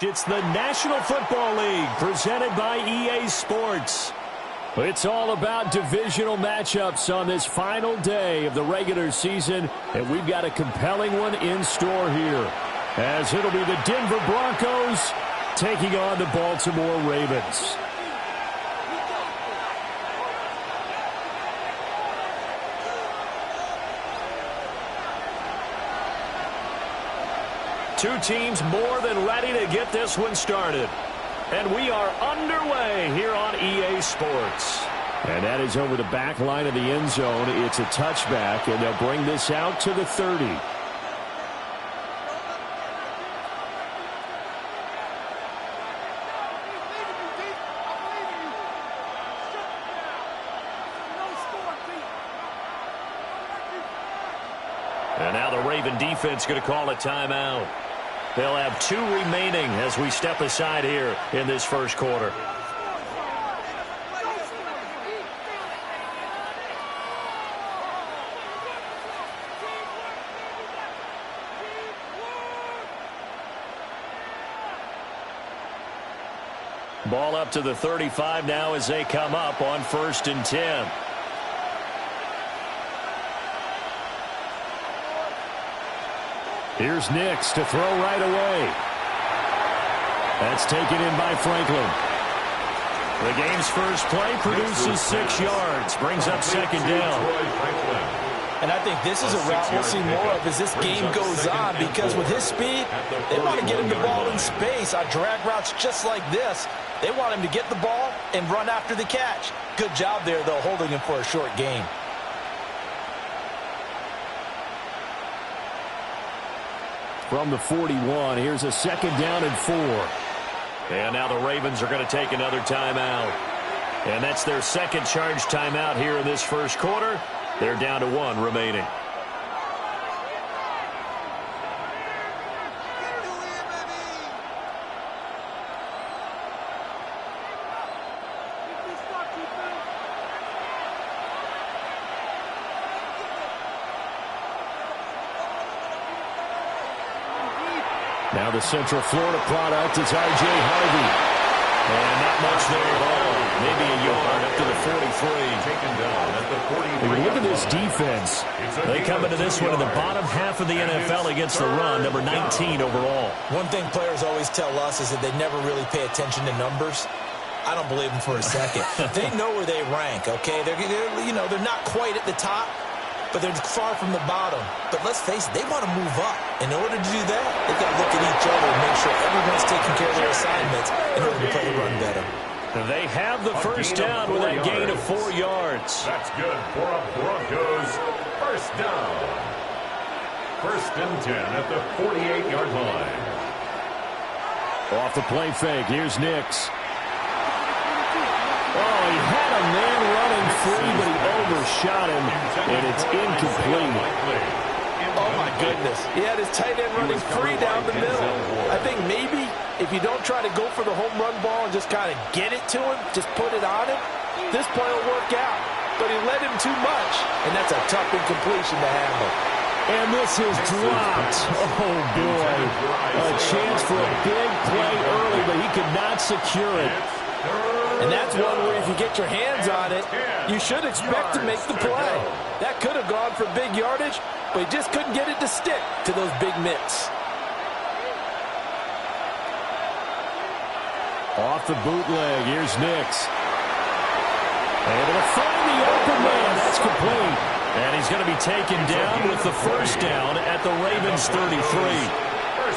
It's the National Football League presented by EA Sports. It's all about divisional matchups on this final day of the regular season, and we've got a compelling one in store here, as it'll be the Denver Broncos taking on the Baltimore Ravens. Two teams more than ready to get this one started. And we are underway here on EA Sports. And that is over the back line of the end zone. It's a touchback, and they'll bring this out to the 30. And now the Raven defense going to call a timeout. They'll have 2 remaining as we step aside here in this first quarter. Ball up to the 35 now as they come up on 1st and 10. Here's Nix to throw right away. That's taken in by Franklin. The game's first play produces 6 yards. Brings up 2nd down. And I think this is a route we'll see more of as this game goes on, because with his speed, they want to get him the ball in space on drag routes just like this. They want him to get the ball and run after the catch. Good job there, though, holding him for a short gain. From the 41, here's a 2nd down and 4. And now the Ravens are going to take another timeout. And that's their 2nd charge timeout here in this first quarter. They're down to 1 remaining. Now the Central Florida product is R.J. Harvey. And not much there at all. Maybe a yard up to the 43. Taken down at the 43. Look at this defense. They come into this one in the bottom half of the NFL against the run, number 19 overall. One thing players always tell us is that they never really pay attention to numbers. I don't believe them for a second. They know where they rank, okay? They're not quite at the top, but they're far from the bottom. But let's face it, they want to move up. In order to do that, they've got to look at each other and make sure everyone's taking care of their assignments in order to play the run better. They have the first down with a gain of 4 yards. That's good for a Broncos first down. 1st and 10 at the 48-yard line. Off the play fake, here's Nix. Oh, he had a man running free, but he overshot him, and it's incomplete. Oh, my goodness. He had his tight end running free down the middle. I think maybe if you don't try to go for the home run ball and just kind of get it to him, just put it on him, this play will work out. But he led him too much, and that's a tough incompletion to handle. And this is dropped. Oh, boy. A chance for a big play early, but he could not secure it. And that's one where if you get your hands on it, you should expect to make the play. That could have gone for big yardage, but he just couldn't get it to stick to those big mitts. Off the bootleg, here's Nix. Able to find the open man. That's complete. And he's going to be taken down with the first down at the Ravens 33.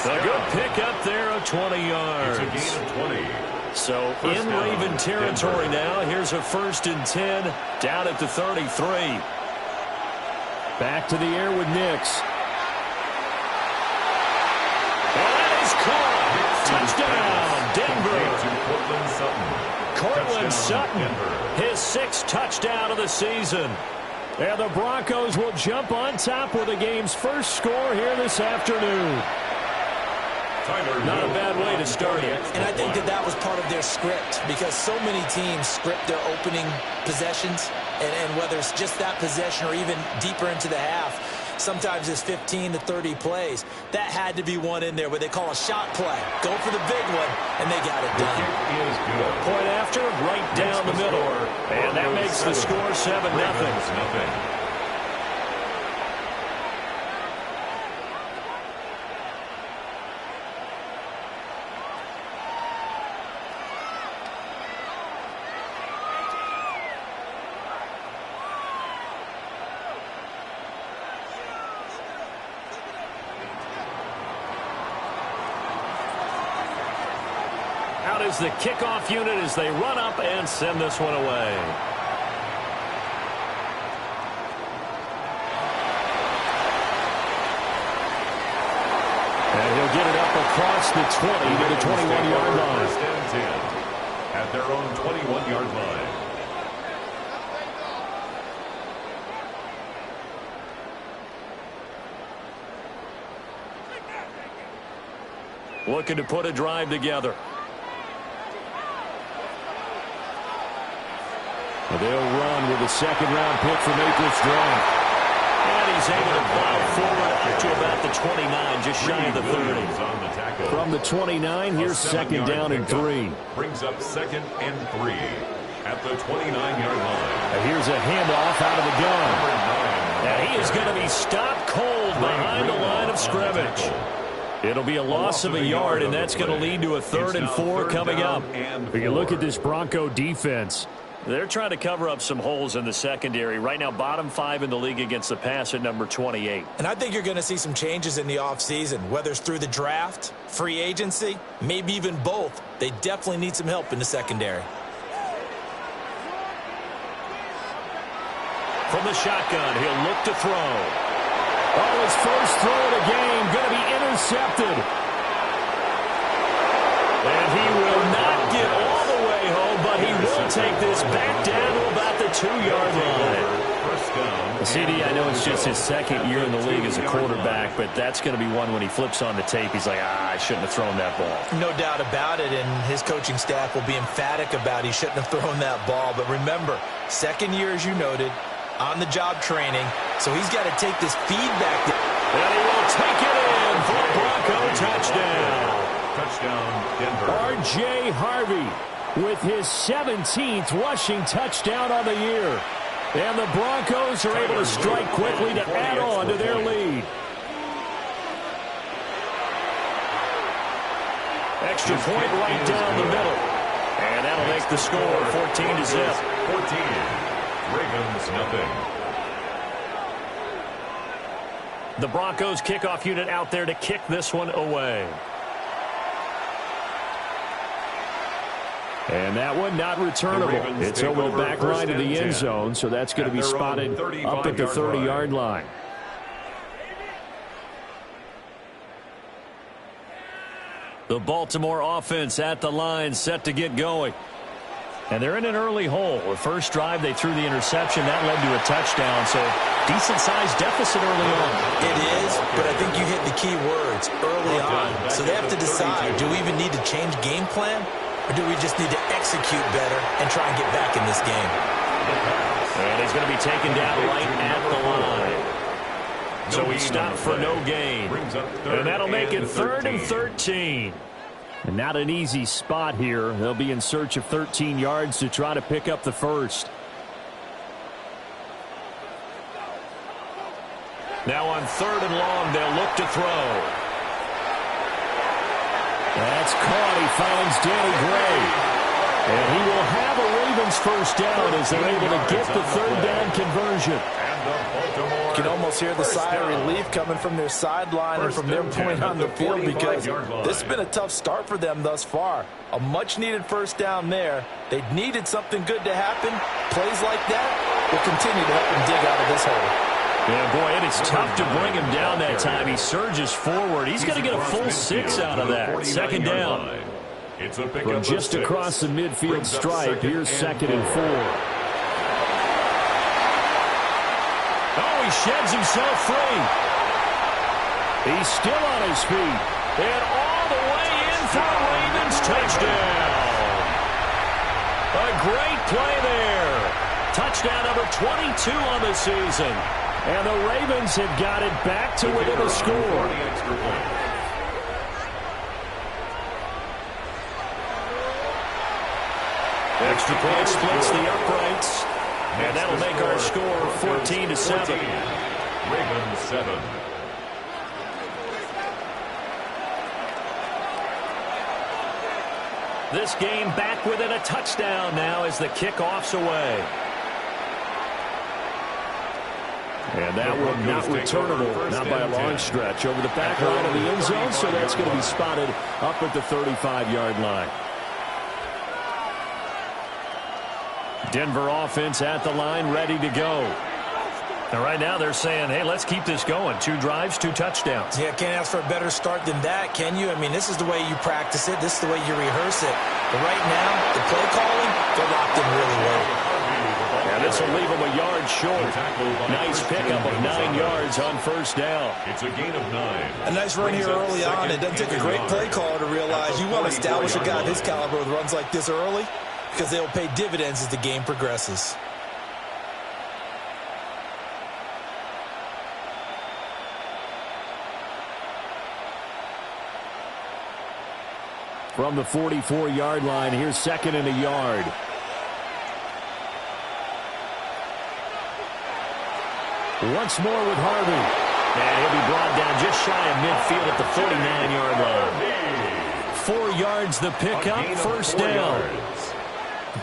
A good pickup there of 20 yards. It's a gain of 20. So in Raven territory now. Here's a 1st and 10 down at the 33. Back to the air with Nix. And that is caught. Touchdown, Denver. Cortland Sutton, his 6th touchdown of the season. And the Broncos will jump on top with the game's first score here this afternoon. Not a bad way to start it. And I think that was part of their script, because so many teams script their opening possessions, and whether it's just that possession or even deeper into the half, sometimes it's 15 to 30 plays. That had to be one in there where they call a shot play. Go for the big one, and they got it done. Point after, right down the middle. And that makes the score 7-0. Out is the kickoff unit as they run up and send this one away. And he'll get it up across the 20 to the 21-yard line. First and 10 at their own 21-yard line. Looking to put a drive together. They'll run with a second-round pick from April's draft. And he's able to plow forward out to about the 29, just shy of the 30. From the 29, here's second down and 3. Brings up second and 3 at the 29-yard line. And here's a handoff out of the gun. And he is going to be stopped cold behind the line of scrimmage. It'll be a loss of a yard, and that's going to lead to a 3rd and 4 coming up. But you look at this Bronco defense. They're trying to cover up some holes in the secondary. Right now, bottom 5 in the league against the pass at number 28. And I think you're going to see some changes in the offseason, whether it's through the draft, free agency, maybe even both. They definitely need some help in the secondary. From the shotgun, he'll look to throw. Oh, his first throw of the game, going to be intercepted. And he will not get all the way home, but he will take this back down to about the 2-yard line. CD, I know it's just his second year in the league as a quarterback, but that's going to be one when he flips on the tape. He's like, I shouldn't have thrown that ball. No doubt about it, and his coaching staff will be emphatic about he shouldn't have thrown that ball. But remember, second year, as you noted, on-the-job training, so he's got to take this feedback. And he will take it in for a Bronco touchdown. Touchdown, Denver. R.J. Harvey with his 17th rushing touchdown on the year. And the Broncos are able to strike quickly to add on to their lead. Extra point right down the middle. And that'll make the score 14-0. 14. Ravens, nothing. The Broncos kickoff unit out there to kick this one away. And that one not returnable. It's over the back line of the end zone, so that's going to be spotted up at the 30-yard line. The Baltimore offense at the line, set to get going. And they're in an early hole. The first drive, they threw the interception. That led to a touchdown, so decent-sized deficit early on. It is, but I think you hit the key words, early on. So they have to decide, do we even need to change game plan? Or do we just need to execute better and try and get back in this game? And he's going to be taken down right at the line. So he stopped for no gain. And that'll make it 3rd and 13. And not an easy spot here. They'll be in search of 13 yards to try to pick up the first. Now on 3rd and long, they'll look to throw. That's caught. He finds Danny Gray. And he will have a Ravens first down as they're able to get the 3rd down conversion. You can almost hear the sigh of relief coming from their sideline and from their point on the field, because this has been a tough start for them thus far. A much-needed first down there. They needed something good to happen. Plays like that will continue to help them dig out of this hole. Yeah, boy, it is tough to bring him down that time. He surges forward. He's going to get a full 6 out of that. 2nd down. From just across the midfield stripe, here's 2nd and 4. Oh, he sheds himself free. He's still on his feet. And all the way in for a Ravens touchdown. A great play there. Touchdown number 22 on the season. And the Ravens have got it back to within a score. Extra point splits the uprights. And that'll make our score 14-7. Ravens 7. This game back within a touchdown now as the kickoff's away. And that one not returnable, not by a long stretch, over the back line of the end zone, so that's going to be spotted up at the 35-yard line. Denver offense at the line, ready to go. And right now they're saying, hey, let's keep this going. 2 drives, 2 touchdowns. Yeah, can't ask for a better start than that, can you? I mean, this is the way you practice it. This is the way you rehearse it. But right now, the play calling, they're locked in really well. And this will leave them a yard short. Nice pickup of 9 yards on first down. It's a gain of 9. A nice run here early on. It doesn't take a great play caller to realize you want to establish a guy of his caliber with runs like this early, because they'll pay dividends as the game progresses. From the 44-yard line, here's 2nd and a yard. Once more with Harvey. And he'll be brought down just shy of midfield at the 49-yard line. 4 yards the pickup, first down.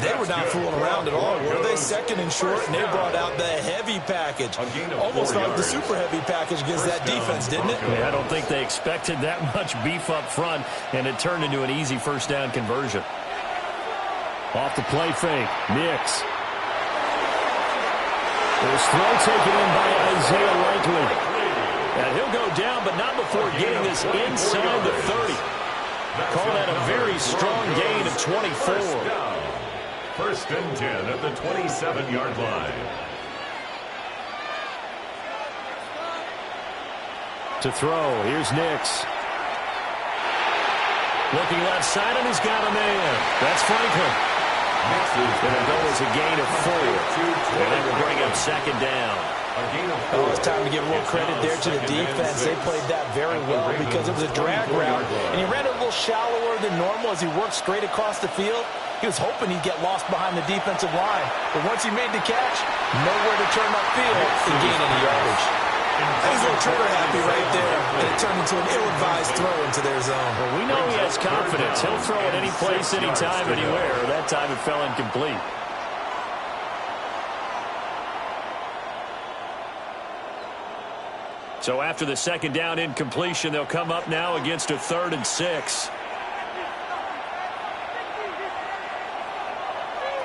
They were not fooling around at all, were they? 2nd and short, and they brought out the heavy package. Almost like the super heavy package against that defense, didn't it? Yeah, I don't think they expected that much beef up front, and it turned into an easy first down conversion. Off the play fake, Nix. This throw taken in by Isaiah Likely. And he'll go down, but not before getting this inside the 30. Call that a very strong gain of 24. First and 10 at the 27-yard line. To throw, here's Nix. Looking left side, and he's got a man. That's Franklin. It'll go as a gain of 4. And that will bring up 2nd down. Oh, it's time to give a little credit there to the defense. They played that very well because it was a drag route, and he ran it a little shallower than normal as he worked straight across the field. He was hoping he'd get lost behind the defensive line, but once he made the catch, nowhere to turn upfield to gain any yardage. He's a little trigger happy right there, and it turned into an ill-advised throw into their zone. Well, we know he has confidence. He'll throw it any place, anytime, anywhere. That time it fell incomplete. So after the 2nd down incompletion, they'll come up now against a 3rd and 6.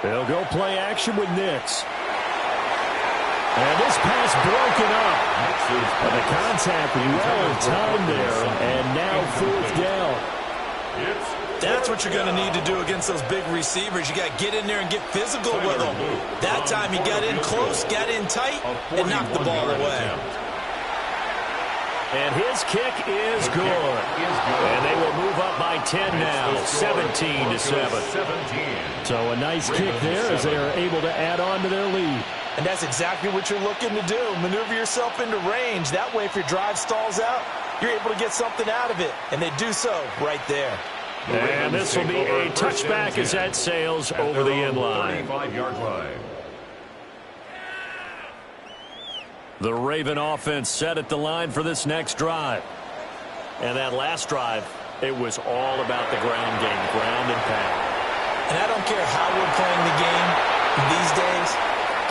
They'll go play action with Nix. And this pass broken up. And the contact well timed there. And now 4th down. That's what you're going to need to do against those big receivers. You got to get in there and get physical with them. That time he got in close, got in tight, and knocked the ball away. And his kick is good. And they will move up by 10 now, 17-7. So a nice kick there as they are able to add on to their lead. And that's exactly what you're looking to do. Maneuver yourself into range. That way, if your drive stalls out, you're able to get something out of it. And they do so right there. And this will be a touchback as that sails over the end line. 35-yard line. The Raven offense set at the line for this next drive. And that last drive, it was all about the ground game, ground and pound. And I don't care how we're playing the game these days,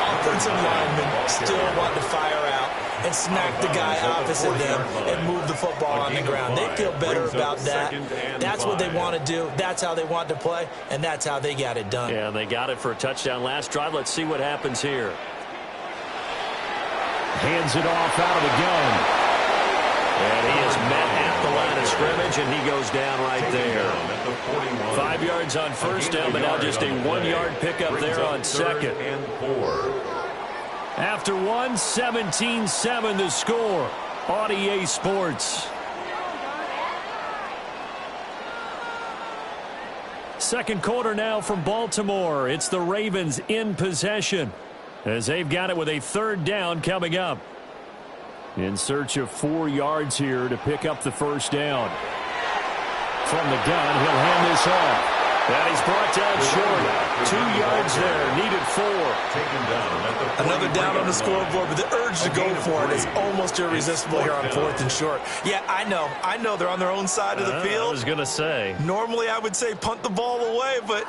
offensive linemen still want to fire out and smack the guy opposite them and move the football on the ground. They feel better about that. That's what they want to do. That's how they want to play, and that's how they got it done. Yeah, they got it for a touchdown last drive. Let's see what happens here. Hands it off out of the gun. And he is met at the line of scrimmage, and he goes down right there. 5 yards on first down, but now just a 1-yard pickup there on 2nd. After 1, 17-7 the score on EA Sports. Second quarter now from Baltimore. It's the Ravens in possession as they've got it with a 3rd down coming up. In search of 4 yards here to pick up the first down. From the gun, he'll hand this off. And he's brought down short. 2 yards there, needed 4. Another down on the scoreboard, but the urge to go for it is almost irresistible here on 4th and short. Yeah, I know they're on their own side of the field. I was going to say. Normally I would say punt the ball away, but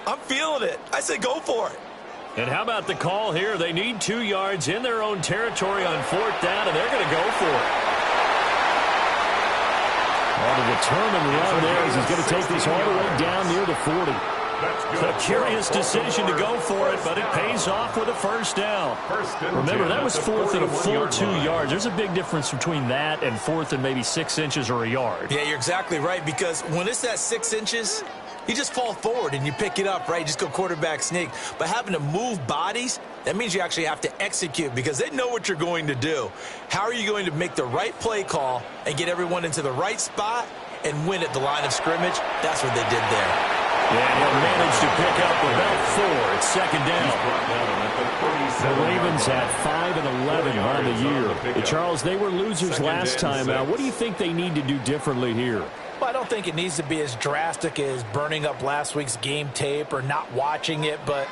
I'm feeling it. I say go for it. And how about the call here? They need 2 yards in their own territory on 4th down, and they're going to go for it. On a determined run there as he's going to take this all the way down near the 40. A curious decision to go for it, but it pays off with a first down. Remember, that was 4th and a full 2 yards. There's a big difference between that and 4th and maybe 6 inches or a yard. Yeah, you're exactly right, because when it's that 6 inches, you just fall forward and you pick it up, right? Just go quarterback sneak. But having to move bodies, that means you actually have to execute because they know what you're going to do. How are you going to make the right play call and get everyone into the right spot and win at the line of scrimmage? That's what they did there. Yeah, he'll manage to pick up about 4. It's second down. The Ravens at 5 and 11 on the year. Charles, they were losers last time out. What do you think they need to do differently here? Well, I don't think it needs to be as drastic as burning up last week's game tape or not watching it, but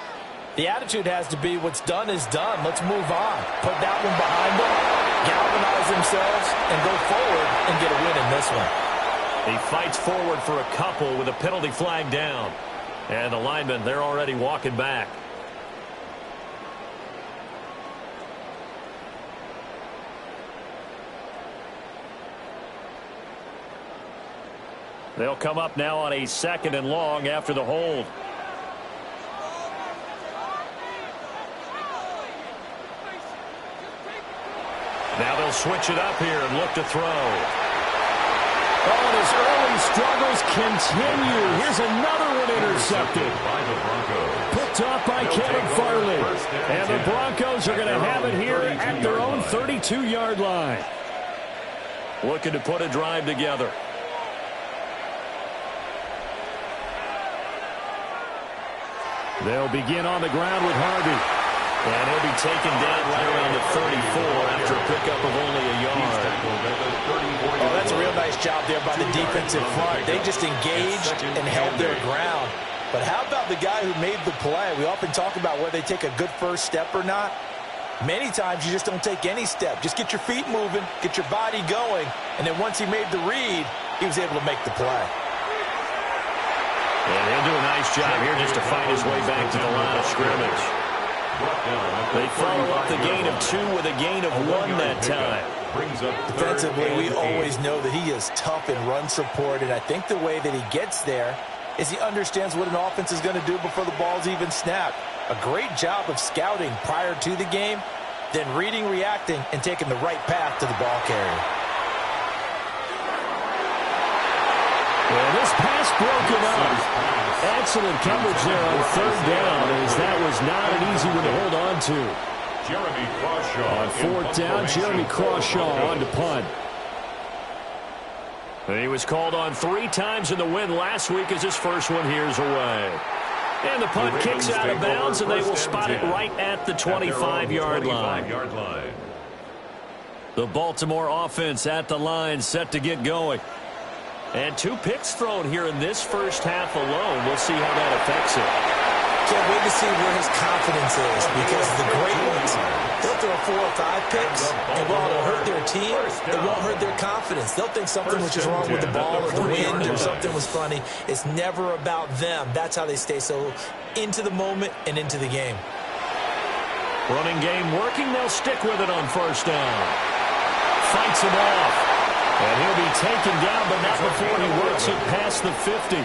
the attitude has to be what's done is done. Let's move on. Put that one behind them, galvanize themselves, and go forward and get a win in this one. He fights forward for a couple with a penalty flag down. And the linemen, they're already walking back. They'll come up now on a 2nd and long after the hold. Now they'll switch it up here and look to throw. Oh, and his early struggles continue. Here's another one intercepted. Picked up by Kevin Farley. And the Broncos are going to have it here at their own 32-yard line. Looking to put a drive together. They'll begin on the ground with Harvey. And he'll be taken down right around the 34 after a pickup of only a yard. Oh, that's a real nice job there by the defensive front. They just engaged and held their ground. But how about the guy who made the play? We often talk about whether they take a good first step or not. Many times you just don't take any step. Just get your feet moving, get your body going, and then once he made the read, he was able to make the play. And he'll do a nice job here just to find his way back to the line of scrimmage. They follow up the gain of 2 with a gain of 1 that time. Defensively, we always know that he is tough in run support, and I think the way that he gets there is he understands what an offense is going to do before the ball's even snapped. A great job of scouting prior to the game, then reading, reacting, and taking the right path to the ball carrier. Well, this pass broken up. Excellent coverage there on 3rd down, as that was not an easy one to hold on to. Jeremy Crawshaw. On 4th down, Jeremy Crawshaw on to punt. He was called on 3 times in the win last week as his first one here's away. And the punt kicks out of bounds, and they will spot it right at the 25-yard line. The Baltimore offense at the line, set to get going. And 2 picks thrown here in this first half alone. We'll see how that affects it. Can't wait to see where his confidence is, because the great ones, they'll throw 4 or 5 picks, and while it'll hurt their team, it won't hurt their confidence. They'll think something was just wrong with the ball or the wind or something was funny. It's never about them. That's how they stay so into the moment and into the game. Running game working. They'll stick with it on 1st down. Fights him off. And he'll be taken down, but not before he works it past the 50.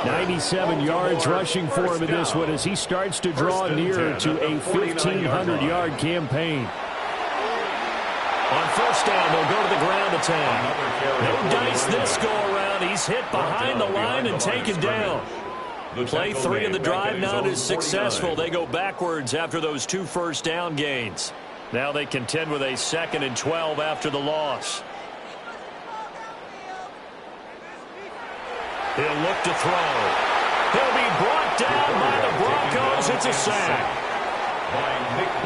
97 yards rushing for him in this one as he starts to draw nearer to a 1,500-yard campaign. On 1st down, they'll go to the ground attack. No dice this go-around. He's hit behind the line and taken down. Play 3 of the drive not as successful. They go backwards after those 2 first down gains. Now they contend with a 2nd and 12 after the loss. He'll look to throw. He'll be brought down by the Broncos. It's a sack.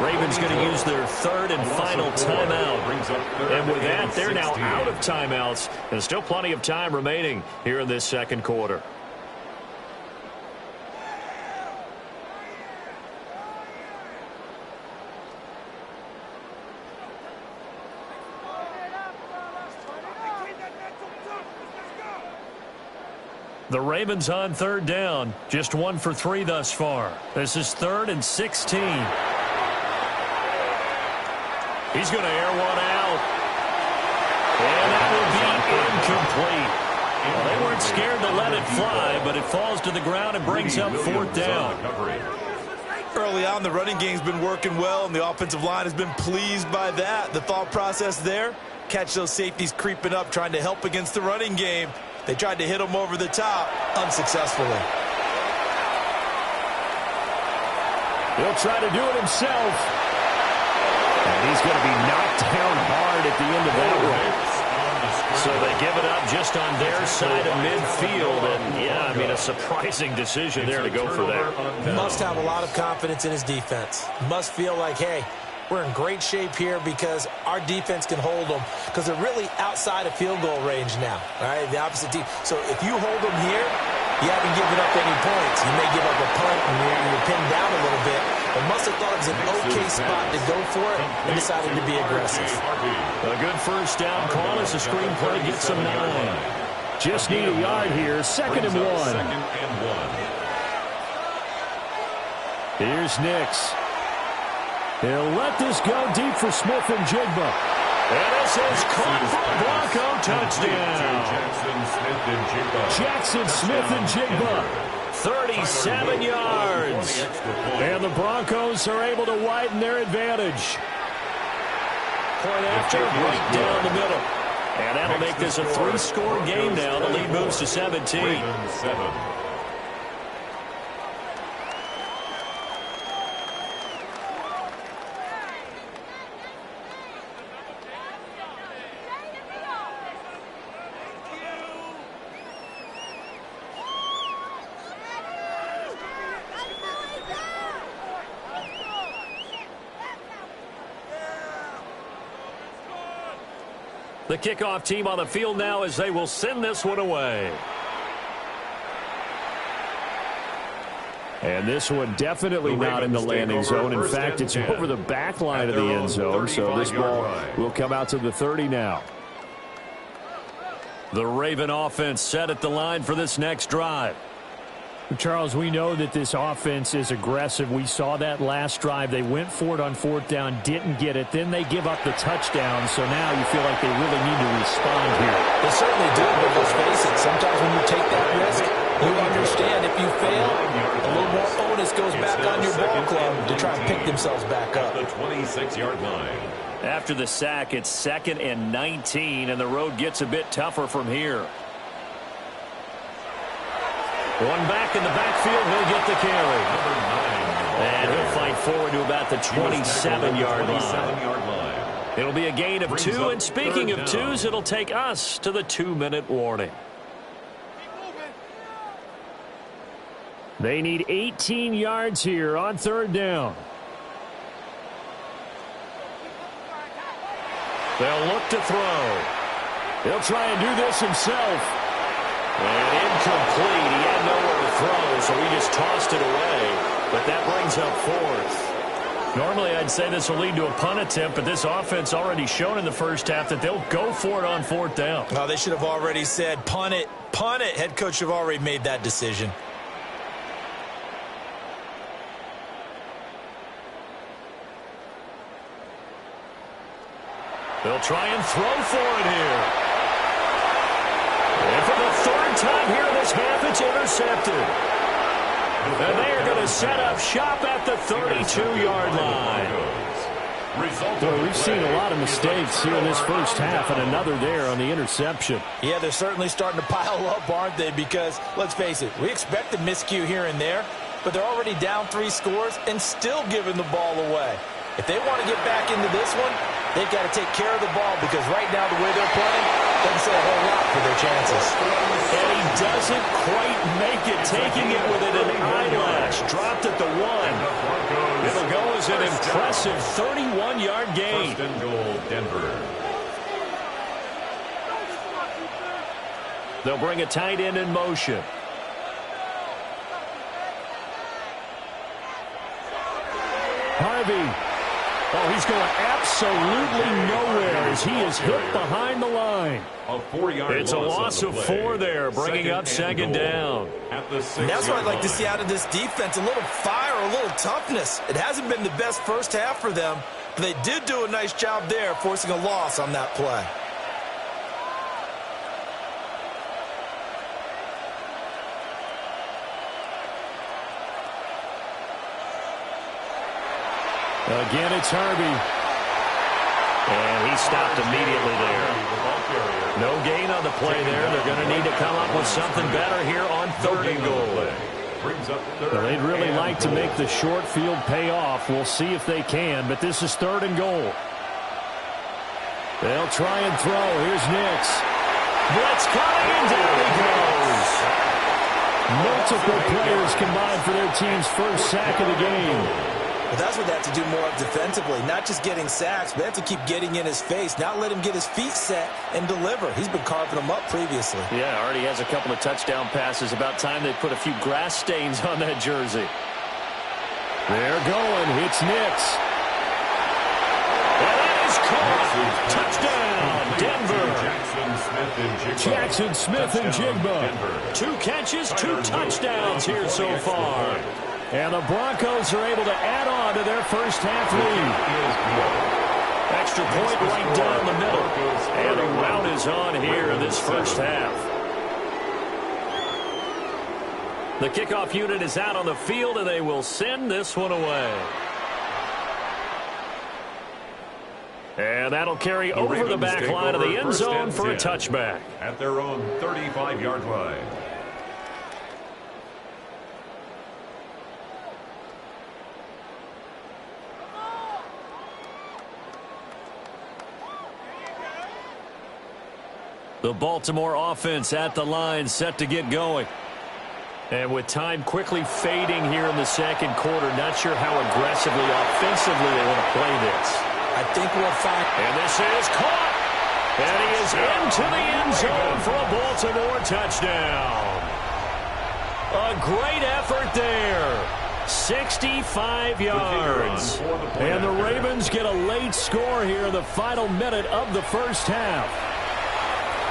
Ravens going to use their third and final timeout. And with that, they're now out of timeouts. There's still plenty of time remaining here in this second quarter. The Ravens on third down. Just 1 for 3 thus far. This is 3rd and 16. He's going to air one out. And that will be incomplete. Well, they weren't scared to let it fly, but it falls to the ground and brings up 4th down. Early on, the running game's been working well, and the offensive line has been pleased by that. The thought process there, catch those safeties creeping up, trying to help against the running game. They tried to hit him over the top, unsuccessfully. He'll try to do it himself. And he's going to be knocked down hard at the end of that one. So they give it up just on their side of midfield. And, yeah, I mean, a surprising decision there to go for that. Must have a lot of confidence in his defense. Must feel like, hey, we're in great shape here because our defense can hold them, because they're really outside of field goal range now, all right, the opposite team. So if you hold them here, you haven't given up any points. You may give up a punt and you're pinned down a little bit, but must have thought it was an okay spot to go for it and decided to be aggressive. A good first down call as the screenplay gets them 9. Just need a yard here, 2nd and 1. Here's Nix. He'll let this go deep for Smith and Jigba. And this is caught for a Bronco touchdown. Jackson Smith and Jigba, 37 yards. And the Broncos are able to widen their advantage. Point after, right down the middle. And that'll make this a 3-score game now. The lead moves to 17. The kickoff team on the field now as they will send this one away. And this one definitely not in the landing zone. In fact, it's over the back line of the end zone, so this ball will come out to the 30 now. The Raven offense set at the line for this next drive. Charles, we know that this offense is aggressive. We saw that last drive. They went for it on 4th down, didn't get it. Then they give up the touchdown, so now you feel like they really need to respond here. They certainly do, but let's face it, sometimes when you take that risk, you understand if you fail, a little more onus goes back on your ball club to try and pick themselves back up. The 26-yard line. After the sack, it's 2nd and 19, and the road gets a bit tougher from here. One back in the backfield, he'll get the carry. And he'll fight forward to about the 27-yard line. It'll be a gain of 2, and speaking of 2s, it'll take us to the 2-minute warning. They need 18 yards here on 3rd down. They'll look to throw. He'll try and do this himself. And incomplete. He had nowhere to throw, so he just tossed it away. But that brings up 4th. Normally, I'd say this will lead to a punt attempt, but this offense already shown in the first half that they'll go for it on 4th down. Well, they should have already said, punt it, punt it. Head coach should have already made that decision. They'll try and throw for it here. And for the 3rd time here in this half, it's intercepted. And they are going to set up shop at the 32-yard line. Well, we've seen a lot of mistakes here in this first half, and another there on the interception. Yeah, they're certainly starting to pile up, aren't they? Because, let's face it, we expect a miscue here and there, but they're already down 3 scores and still giving the ball away. If they want to get back into this one, they've got to take care of the ball, because right now the way they're playing doesn't say a whole lot for their chances. And he doesn't quite make it, taking it with an eyelash. Dropped at the 1. It'll go as was an impressive 31-yard gain. First and goal, Denver. They'll bring a tight end in motion. Harvey. Oh, he's going absolutely nowhere as he is hit behind the line. A 4-yard It's a loss of 4 there, bringing up second down. At the 6-yard And that's what I'd like to line. see out of this defense, a little fire, a little toughness. It hasn't been the best first half for them, but they did do a nice job there, forcing a loss on that play. Again, it's Harvey. And he stopped immediately there. No gain on the play there. They're going to need to come up with something better here on third and goal. Well, they'd really like to make the short field pay off. We'll see if they can, but this is third and goal. They'll try and throw. Here's Nix. Blitz coming, and down he goes. Multiple players combined for their team's first sack of the game. But that's what they have to do more of defensively, not just getting sacks, but they have to keep getting in his face, not let him get his feet set and deliver. He's been carving them up previously. Yeah, already has a couple of touchdown passes. About time they put a few grass stains on that jersey. They're going. It's Nix. And that is caught. Touchdown, Denver. Jackson Smith and Jigba. 2 catches, 2 touchdowns here so far. And the Broncos are able to add on to their first half lead. Extra point right down the middle. And a rout is on here in this first half. The kickoff unit is out on the field, and they will send this one away. And that'll carry over the back line of the end zone for a touchback. At their own 35-yard line. The Baltimore offense at the line, set to get going. And with time quickly fading here in the second quarter, not sure how aggressively, offensively they want to play this. I think we'll find... And this is caught. And he is into the end zone for a Baltimore touchdown. A great effort there. 65 yards. And the Ravens get a late score here in the final minute of the first half.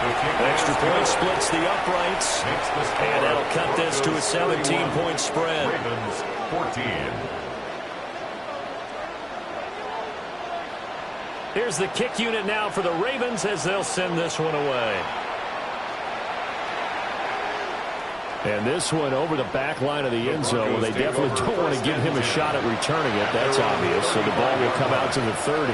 Extra point splits the uprights, and that'll cut this to a 17-point spread. Ravens 14. Here's the kick unit now for the Ravens as they'll send this one away. And this one over the back line of the end zone. Well, they definitely don't want to give him a shot at returning it. That's obvious. So the ball will come out to the 30.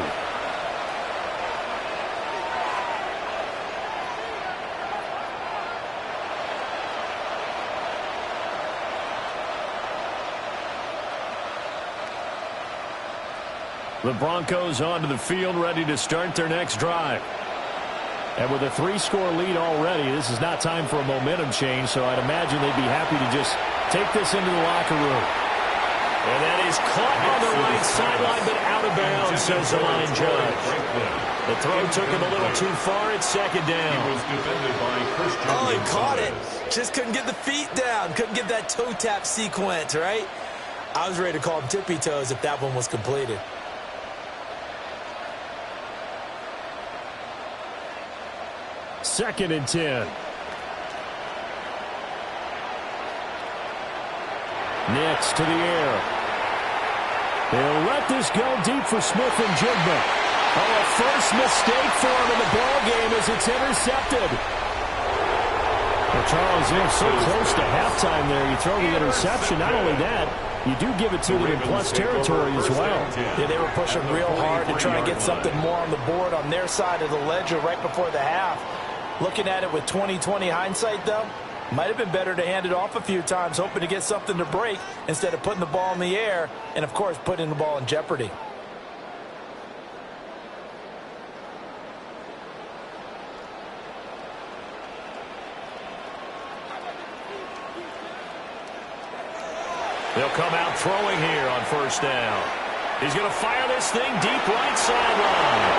The Broncos onto the field, ready to start their next drive. And with a 3-score lead already, this is not time for a momentum change, so I'd imagine they'd be happy to just take this into the locker room. And that is caught on the right sideline, but out of bounds, says the line judge. The throw took him a little too far. It's second down. Oh, he caught it. Just couldn't get the feet down. Couldn't get that toe tap sequence, right? I was ready to call him tippy toes if that one was completed. Second and 10. Nix to the air. They'll let this go deep for Smith and Jigba. Oh, a first mistake for him in the ball game as it's intercepted. Well, Charles, they're so close to halftime there. You throw the interception. Not only that, you do give it to them in plus territory as well. Yeah, they were pushing real hard to try and get something more on the board on their side of the ledger right before the half. Looking at it with 20/20 hindsight, though, might have been better to hand it off a few times, hoping to get something to break instead of putting the ball in the air and, of course, putting the ball in jeopardy. They'll come out throwing here on first down. He's going to fire this thing deep right sideline.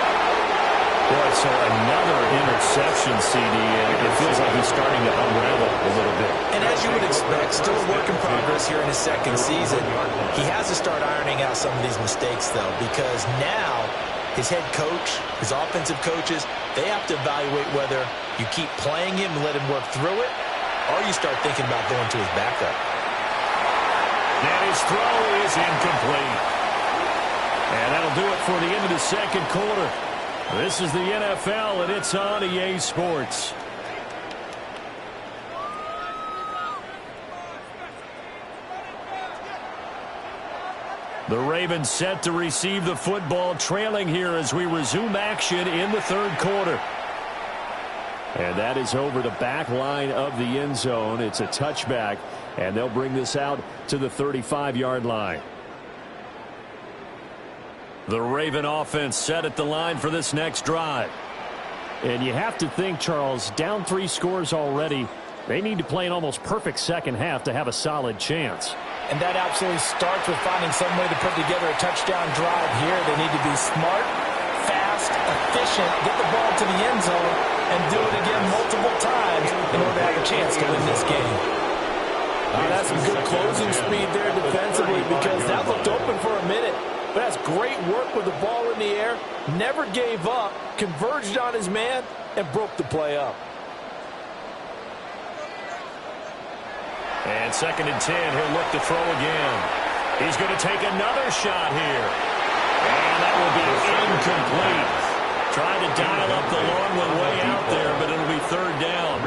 Boy, so another interception, CD, and it feels like he's starting to unravel a little bit. And as you would expect, still a work in progress here in his second season. He has to start ironing out some of these mistakes, though, because now his head coach, his offensive coaches, they have to evaluate whether you keep playing him and let him work through it, or you start thinking about going to his backup. And his throw is incomplete. And that'll do it for the end of the second quarter. This is the NFL, and it's on EA Sports. The Ravens set to receive the football, trailing here as we resume action in the third quarter. And that is over the back line of the end zone. It's a touchback, and they'll bring this out to the 35-yard line. The Raven offense set at the line for this next drive. And you have to think, Charles, down 3 scores already. They need to play an almost perfect second half to have a solid chance. And that absolutely starts with finding some way to put together a touchdown drive here. They need to be smart, fast, efficient, get the ball to the end zone, and do it again multiple times in order to have a chance to win this game. That's some good closing speed there defensively, because that looked open for a minute. But that's great work with the ball in the air. Never gave up, converged on his man, and broke the play up. And 2nd and 10, he'll look to throw again. He's going to take another shot here. And that will be incomplete. Trying to dial up the long one way out there, but it'll be 3rd down.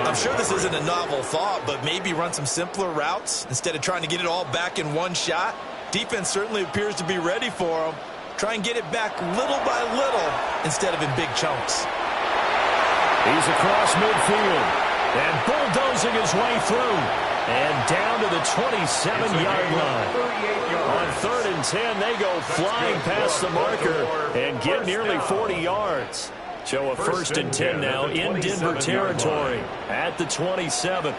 I'm sure this isn't a novel thought, but maybe run some simpler routes instead of trying to get it all back in one shot. Defense certainly appears to be ready for him. Try and get it back little by little instead of in big chunks. He's across midfield and bulldozing his way through and down to the 27-yard line. On 3rd and 10, they go flying past the marker and get nearly 40 yards. So a 1st and 10 now in Denver territory at the 27.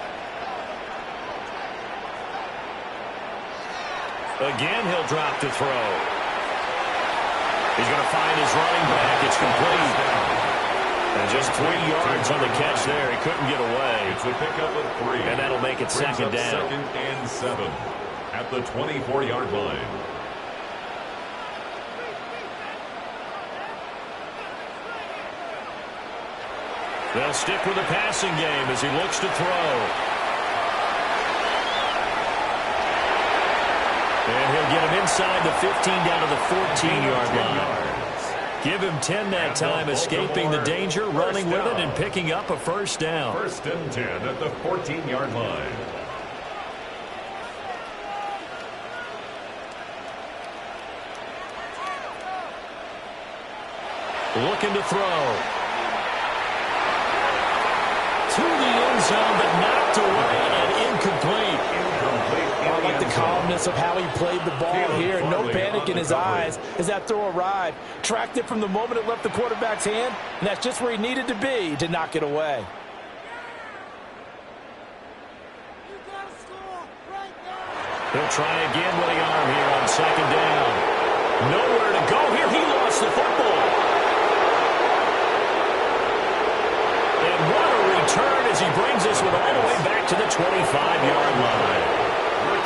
Again, he'll drop to throw. He's going to find his running back. It's complete. And just 3 yards on the catch there. He couldn't get away. It's a pickup of 3. And that'll make it 2nd down. 2nd and 7 at the 24-yard line. They'll stick with the passing game as he looks to throw. And he'll get him inside the 15 down to the 14-yard line. Give him 10 that time, escaping the danger, running with it, and picking up a 1st down. 1st and 10 at the 14-yard line. Looking to throw. To the end zone, but knocked away and incomplete. I like the calmness of how he played the ball here. No panic in his eyes as that throw arrived. Tracked it from the moment it left the quarterback's hand, and that's just where he needed to be to knock it away. He'll try again with the arm here on 2nd down. Nowhere to go here. He lost the football. And what a return as he brings us with all the way back to the 25-yard line.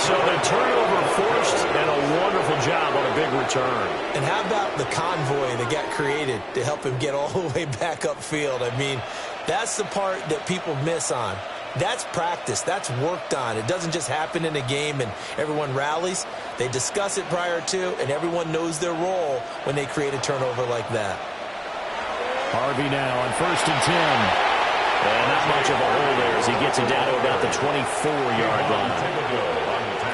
So the turnover forced, and a wonderful job on a big return. And how about the convoy that got created to help him get all the way back upfield? I mean, that's the part that people miss on. That's practice. That's worked on. It doesn't just happen in a game and everyone rallies. They discuss it prior to, and everyone knows their role when they create a turnover like that. Harvey now on 1st and 10. And not much of a hole there as he gets it down to about the 24-yard line.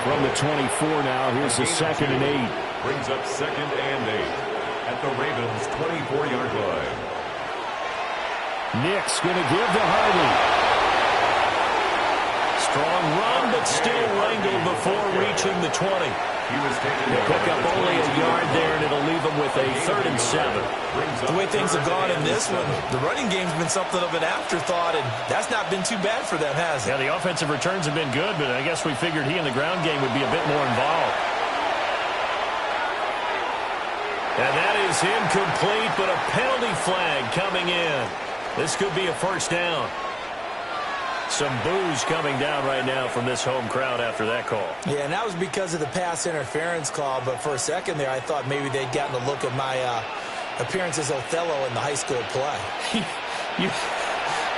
From the 24 now, here's the 2nd and 8. Brings up 2nd and 8 at the Ravens' 24-yard line. Nick's going to give to Harvey. Strong run, but still wrangled before reaching the 20. He'll pick up only a yard there, and it'll leave him with a 3rd and 7. The way things have gone in this one, the running game's been something of an afterthought, and that's not been too bad for them, has it? Yeah, the offensive returns have been good, but I guess we figured he in the ground game would be a bit more involved. And that is incomplete, but a penalty flag coming in. This could be a first down. Some boos coming down right now from this home crowd after that call. Yeah, and that was because of the pass interference call, but for a second there, I thought maybe they'd gotten a look at my appearance as Othello in the high school play. you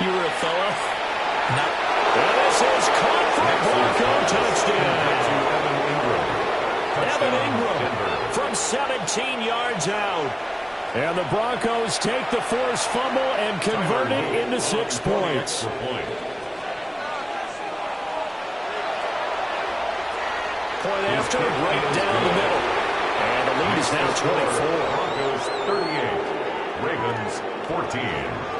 were Othello? No. And this is caught for a Bronco touchdown. Evan Ingram from 17 yards out. And the Broncos take the forced fumble and convert it into 6 points. Point after, right down the middle. And the lead is now 24. Broncos 38. Ravens 14.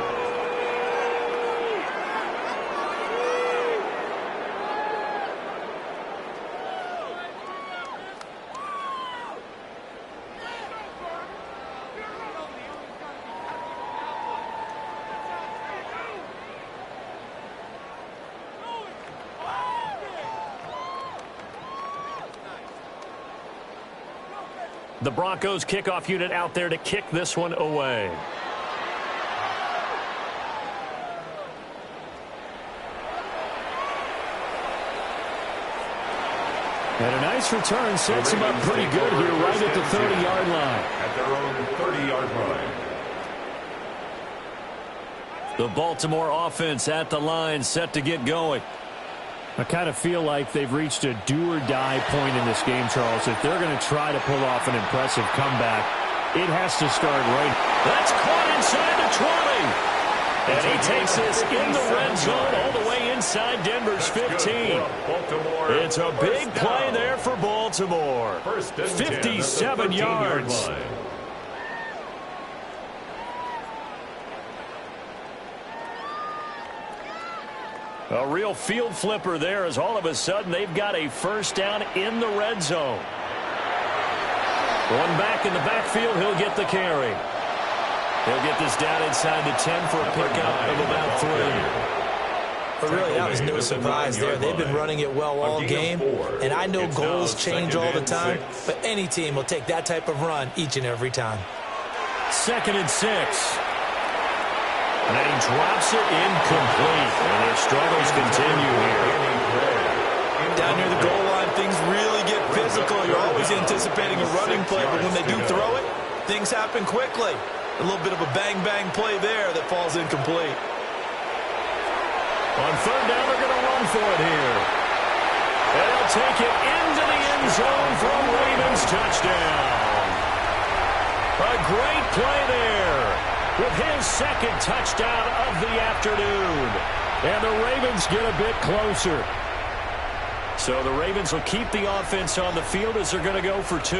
The Broncos kickoff unit out there to kick this one away. And a nice return sets him up pretty good here right at the 30-yard line. At their own 30-yard line. The Baltimore offense at the line set to get going. I kind of feel like they've reached a do-or-die point in this game, Charles. If they're going to try to pull off an impressive comeback, it has to start right. That's caught inside the 20. And he takes this in the red zone all the way inside Denver's 15. It's a big play there for Baltimore. 57 yards. A real field flipper there as all of a sudden they've got a first down in the red zone. One back in the backfield, he'll get the carry. He'll get this down inside the 10 for a pickup of about 3. But really, that was no surprise there. They've been running it well all game, and I know goals change all the time, but any team will take that type of run each and every time. 2nd and 6. And he drops it incomplete. And their struggles continue here. Down near the goal line, things really get physical. You're always anticipating a running play, but when they do throw it, things happen quickly. A little bit of a bang-bang play there that falls incomplete. On 3rd down, they're going to run for it here. And they'll take it into the end zone for a Ravens touchdown. A great play there with his 2nd touchdown of the afternoon. And the Ravens get a bit closer. So the Ravens will keep the offense on the field as they're going to go for 2.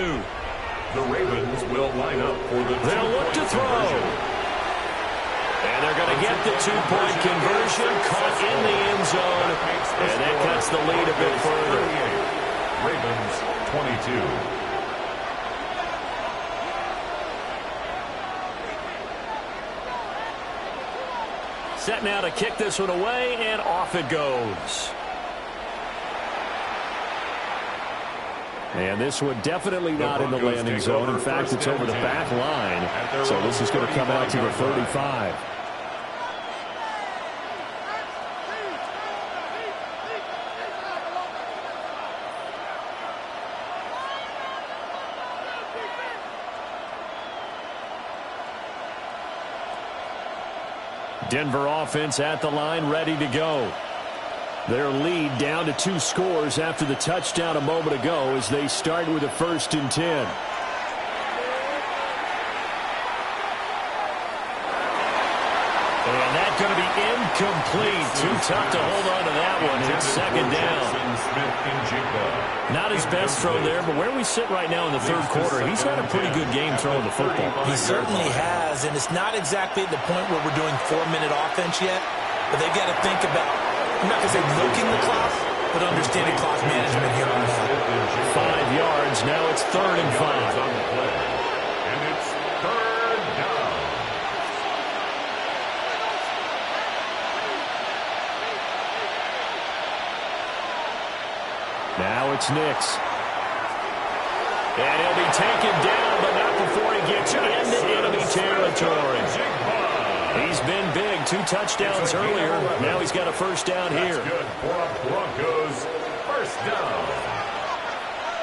The Ravens will line up for the they'll look to throw. And they're going to get the 2-point conversion caught in the end zone. And that cuts the lead a bit further. Ravens 22. Set now to kick this one away, and off it goes. And this one definitely not in the landing zone. In fact, it's over the back line. So this is going to come out to the 35. Denver offense at the line, ready to go. Their lead down to 2 scores after the touchdown a moment ago as they start with a 1st and 10. And that's going to be incomplete. Too tough to hold on to that one. It's 2nd down. Not his best throw there, but where we sit right now in the 3rd quarter, he's had a pretty good game throwing the football. He certainly has, and it's not exactly at the point where we're doing 4-minute offense yet, but they've got to think about, I'm not going to say milking the clock, but understanding clock management here on out. 5 yards. Now it's 3rd and 5. And it's 3rd down. Now it's Nix. And he'll be taken down, but not before he gets into enemy territory. He's been big. 2 touchdowns earlier. Now he's got a first down here. That's good for a Broncos first down.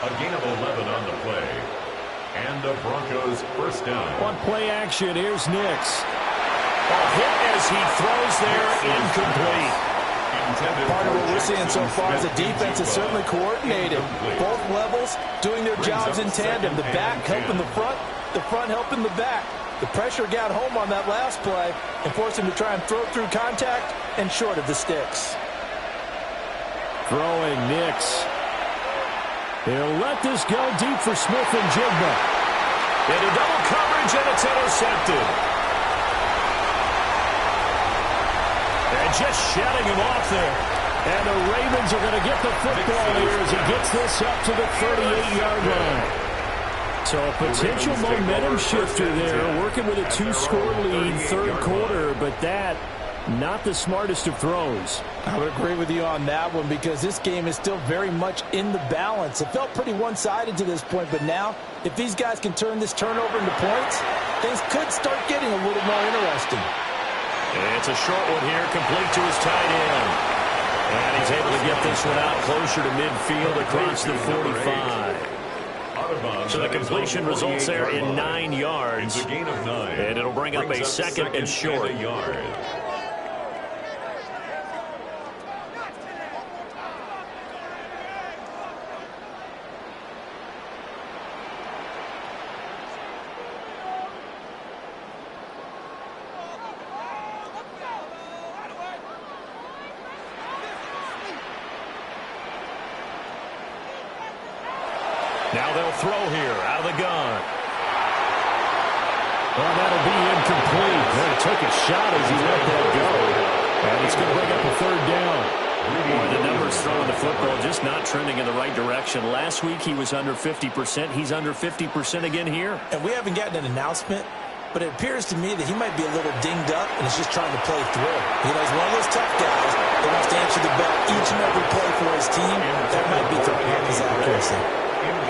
A gain of 11 on the play. And the Broncos first down. On play action, here's Nix. A hit as he throws there, incomplete. Part of what we're seeing so far is the defense is certainly coordinated. Both levels doing their jobs in tandem. The back helping the front helping the back. The pressure got home on that last play and forced him to try and throw through contact and short of the sticks. Throwing Nix. He'll let this go deep for Smith and Jigba. Into double coverage, and it's intercepted. And just shutting him off there. And the Ravens are going to get the football here as he gets this up to the 38-yard line. So a potential momentum shifter there, working with a 2-score lead, third quarter, but that, not the smartest of throws. I would agree with you on that one because this game is still very much in the balance. It felt pretty one-sided to this point, but now, if these guys can turn this turnover into points, things could start getting a little more interesting. It's a short one here, complete to his tight end. And he's able to get this one out closer to midfield across the 45. So the completion results there in 9 yards. And it'll bring up a second and short. Now they'll throw here out of the gun. Well, that'll be incomplete. Well, he took a shot as he let that go. And it's going to bring up a third down. Boy, the numbers throwing the football just not trending in the right direction. Last week he was under 50%. He's under 50% again here. And we haven't gotten an announcement, but it appears to me that he might be a little dinged up and is just trying to play through. You know, he's one of those tough guys that wants to answer the bell each and every play for his team. That might be throwing off his accuracy.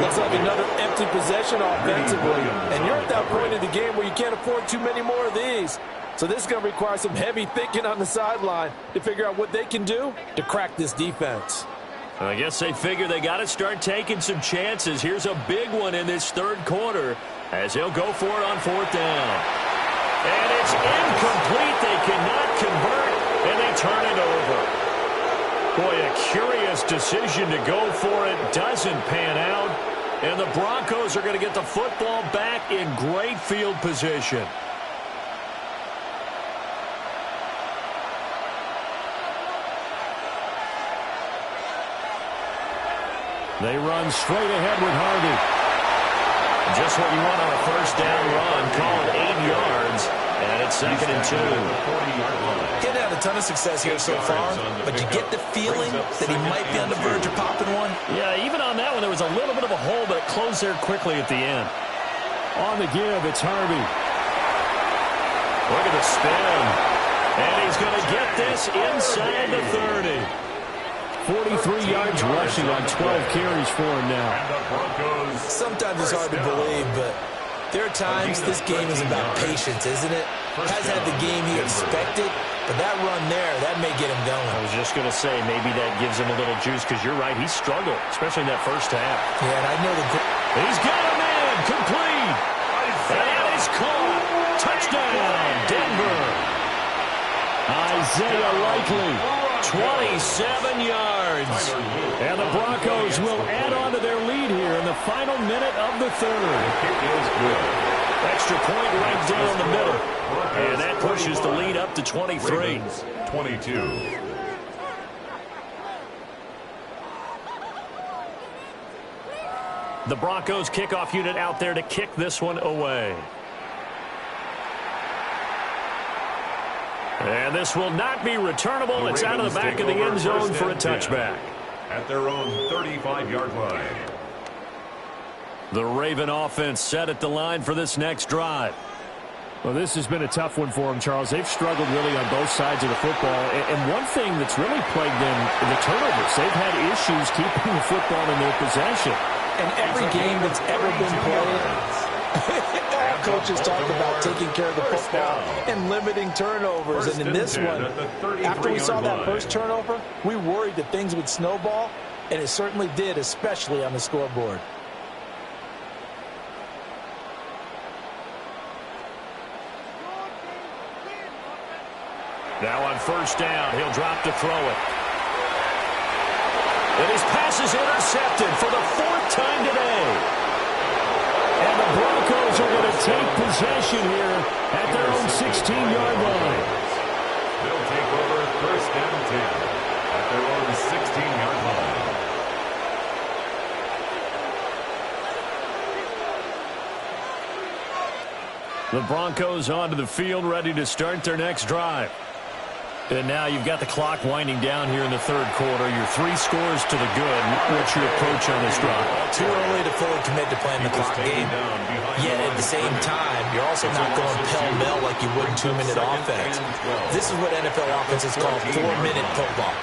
Looks like another empty possession offensively. And you're at that point in the game where you can't afford too many more of these. So this is going to require some heavy thinking on the sideline to figure out what they can do to crack this defense. I guess they figure they got to start taking some chances. Here's a big one in this third quarter as he'll go for it on fourth down. And it's incomplete. They cannot convert, and they turn it over. Boy, a curious decision to go for it. Doesn't pan out. And the Broncos are going to get the football back in great field position. They run straight ahead with Harvey. Just what you want on a first down run. Call it 8 yards. And it's second and 2. He's had a ton of success here so far, but you get the feeling that he might be on the verge of popping one. Yeah, even on that one, there was a little bit of a hole, but it closed there quickly at the end. On the give, it's Harvey. Look at the spin. And he's going to get this inside the 30. 43 yards rushing on 12 carries for him now. Sometimes it's hard to believe, but there are times this game is about patience, isn't it? Hasn't had the game he expected, but that run there, that may get him going. I was just going to say, maybe that gives him a little juice, because you're right, he struggled, especially in that first half. Yeah, and I know he's got a man, complete. And he's caught. Touchdown, Denver. Isaiah Likely, 27 yards. And the Broncos will add on to their lead here in the final minute of the third. Extra point right down the middle. And that pushes the lead up to 23. 22. The Broncos kickoff unit out there to kick this one away. And this will not be returnable. It's out of the back of the end zone for a touchback. At their own 35-yard line. The Raven offense set at the line for this next drive. Well, this has been a tough one for them, Charles. They've struggled really on both sides of the football. And one thing that's really plagued them, the turnovers. They've had issues keeping the football in their possession. And every game that's ever been played, coaches talk about taking care of the football and limiting turnovers. And in this one, after we saw that first turnover, we worried that things would snowball, and it certainly did, especially on the scoreboard. Now on first down, he'll drop to throw it. And his pass is intercepted for the 4th time today. And the Broncos are going to take possession here at their own 16-yard line. They'll take over first and 10 at their own 16-yard line. The Broncos onto the field, ready to start their next drive. And now you've got the clock winding down here in the 3rd quarter. Your 3 scores to the good. What's your approach on this drive? Too early to fully commit to playing the clock game. Yet at the same time, you're also not going pell-mell like you would in 2-minute offense. This is what NFL offenses call 4-minute football.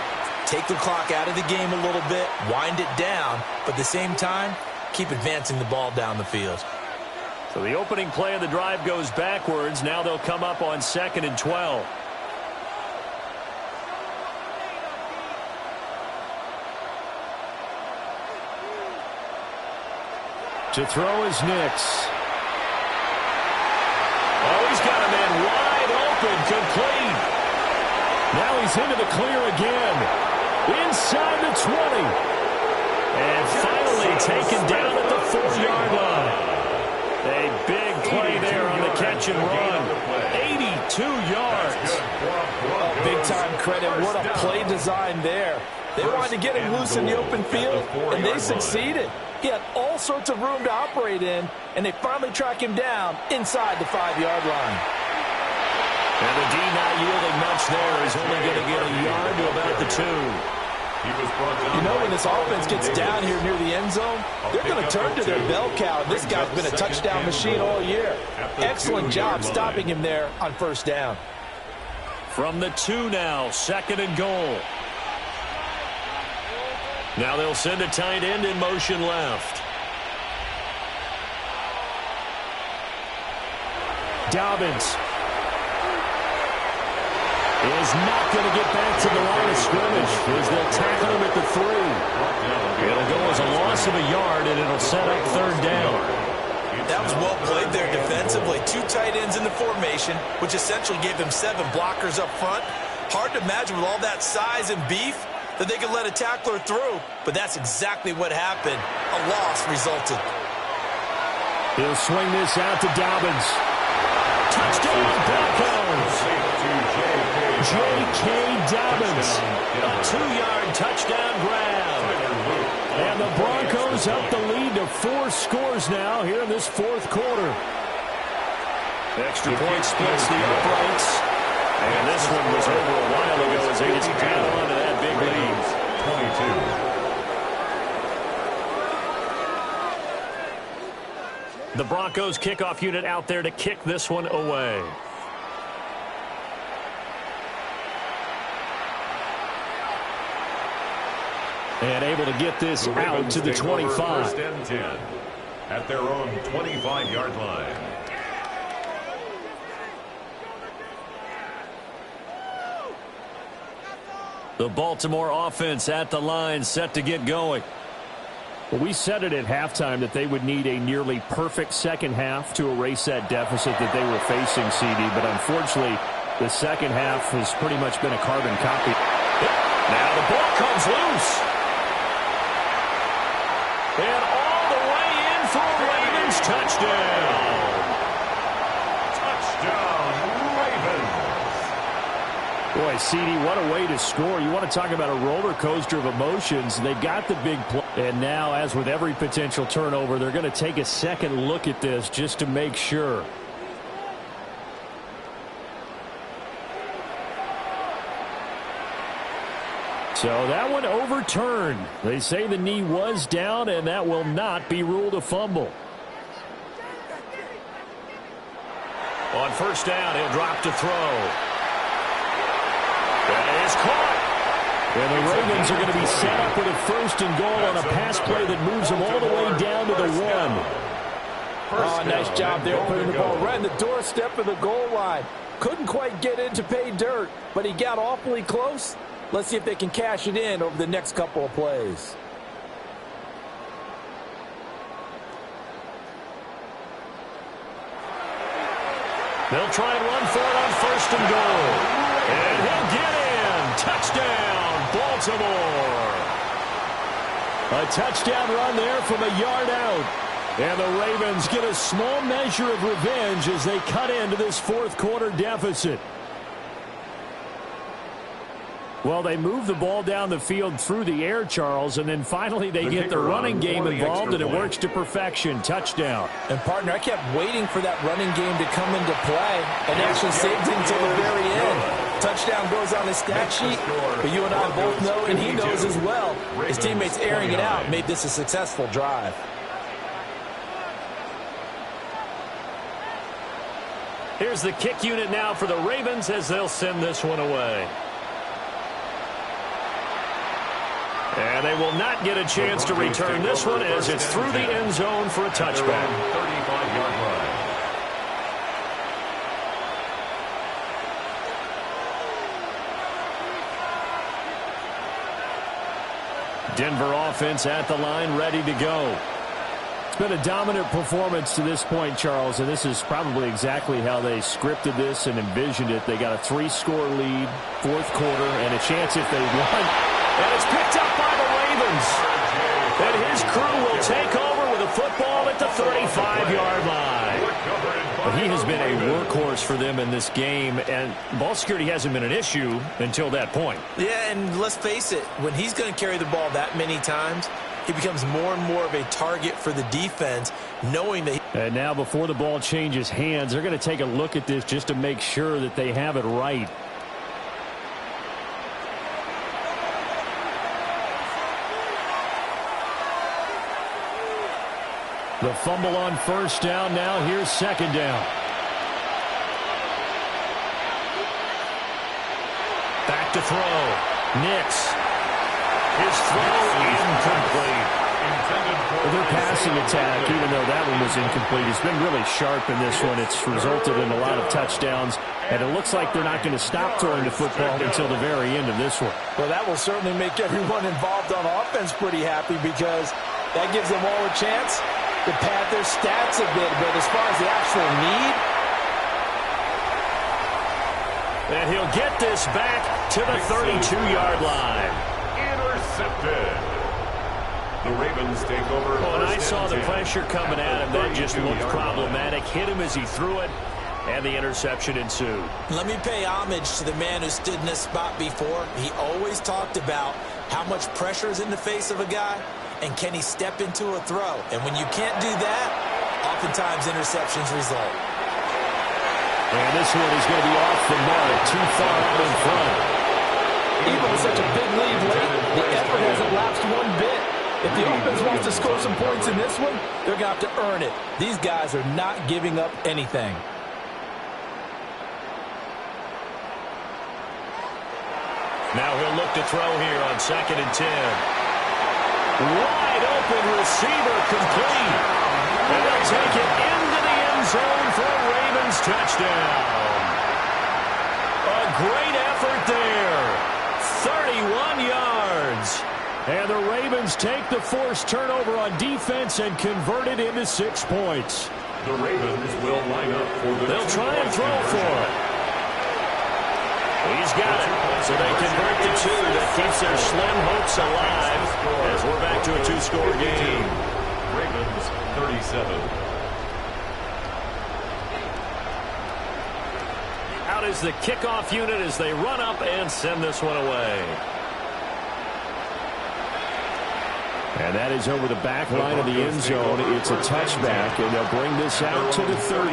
Take the clock out of the game a little bit, wind it down, but at the same time, keep advancing the ball down the field. So the opening play of the drive goes backwards. Now they'll come up on 2nd and 12. To throw is Nix. Oh, he's got a man wide open, complete. Now he's into the clear again. Inside the 20. And finally taken down at the 4-yard line. A big play there on the catch and run. 82 yards. Oh, big-time credit. What a play design there. They wanted to get him loose in the open field, and they succeeded. He had all sorts of room to operate in, and they finally track him down inside the 5-yard line. And the D not yielding much there. He's only going to get a yard to about the 2. You know, when this offense gets down here near the end zone, they're going to turn to their bell cow. This guy's been a touchdown machine all year. Excellent job stopping him there on first down. From the 2 now, 2nd and goal. Now they'll send a tight end in motion left. Dobbins is not going to get back to the line of scrimmage as they'll tackle him at the 3. It'll go as a loss of a yard, and it'll set up 3rd down. That was well played there defensively. 2 tight ends in the formation, which essentially gave them 7 blockers up front. Hard to imagine with all that size and beef that they could let a tackler through, but that's exactly what happened. A loss resulted. He'll swing this out to Dobbins. Touchdown, Broncos! J.K. Dobbins, a 2-yard touchdown grab. And the Broncos up the lead to 4 scores now here in this 4th quarter. Extra point splits the uprights. And this one was over a while ago as they just got on to that big lead. 22. The Broncos kickoff unit out there to kick this one away. And able to get this out to the 25. First and 10 at their own 25-yard line. The Baltimore offense at the line, set to get going. Well, we said it at halftime that they would need a nearly perfect second half to erase that deficit that they were facing, CD. But unfortunately, the second half has pretty much been a carbon copy. Now the ball comes loose. And all the way in for a Ravens touchdown. Touchdown, Ravens. Boy, CD, what a way to score. You want to talk about a roller coaster of emotions. They got the big play. And now, as with every potential turnover, they're going to take a second look at this just to make sure. So that one overturned. They say the knee was down, and that will not be ruled a fumble. On first down, he'll drop to throw. That is caught. And the Ravens are going to be set up with a 1st and goal on a pass play that moves them all the way down to the 1. Oh, nice job there putting the ball right in the doorstep of the goal line. Couldn't quite get in to pay dirt, but he got awfully close. Let's see if they can cash it in over the next couple of plays. They'll try and run for it on 1st and goal. And he'll get in. Touchdown, Baltimore. A touchdown run there from a yard out. And the Ravens get a small measure of revenge as they cut into this 4th quarter deficit. Well, they move the ball down the field through the air, Charles, and then finally they get the running game involved, and it works to perfection. Touchdown. And, partner, I kept waiting for that running game to come into play and actually saved it until the very end. Touchdown goes on his stat sheet, but you and I both know, and he knows as well, his teammates airing it out made this a successful drive. Here's the kick unit now for the Ravens as they'll send this one away. And they will not get a chance to return this one as it's through the end zone for a touchback. 35-yard line. Denver offense at the line, ready to go. It's been a dominant performance to this point, Charles, and this is probably exactly how they scripted this and envisioned it. They got a 3-score lead, 4th quarter, and a chance if they won. And it's picked up by the Ravens. And his crew will take over with a football at the 35-yard line. But he has been a workhorse for them in this game, and ball security hasn't been an issue until that point. Yeah, and let's face it, when he's going to carry the ball that many times, he becomes more and more of a target for the defense, knowing that. And now before the ball changes hands, they're going to take a look at this just to make sure that they have it right. The fumble on 1st down. Now here's 2nd down. Back to throw. Nix. His throw incomplete. Their passing attack, even though that one was incomplete, has been really sharp in this one. It's resulted in a lot of touchdowns, and it looks like they're not going to stop throwing the football until the very end of this one. Well, that will certainly make everyone involved on offense pretty happy because that gives them all a chance to pad their stats a bit. But as far as the actual need, and he'll get this back to the 32-yard line. Intercepted. The Ravens take over. Well, and I saw the pressure coming at him. That just looked problematic. Hit him as he threw it, and the interception ensued. Let me pay homage to the man who stood in this spot before. He always talked about how much pressure is in the face of a guy, and can he step into a throw. And when you can't do that, oftentimes interceptions result. And this one is going to be off the mark, too far out in front. even with such a big lead late, the effort hasn't lapsed one bit. If the offense wants to score some points in this one, they're going to have to earn it. These guys are not giving up anything. Now he'll look to throw here on 2nd and 10. Wide open receiver complete. And they'll take it into the end zone for a Ravens touchdown. A great effort there. 31 yards. And the Ravens take the forced turnover on defense and convert it into 6 points. The Ravens will line up for the They'll try and throw for it. He's got it. So they convert the 2. That keeps their slim hopes alive as we're back to a 2-score game. Ravens 37. Out is the kickoff unit as they run up and send this one away. And that is over the back line of the end zone. It's a touchback, and they'll bring this out to the 30.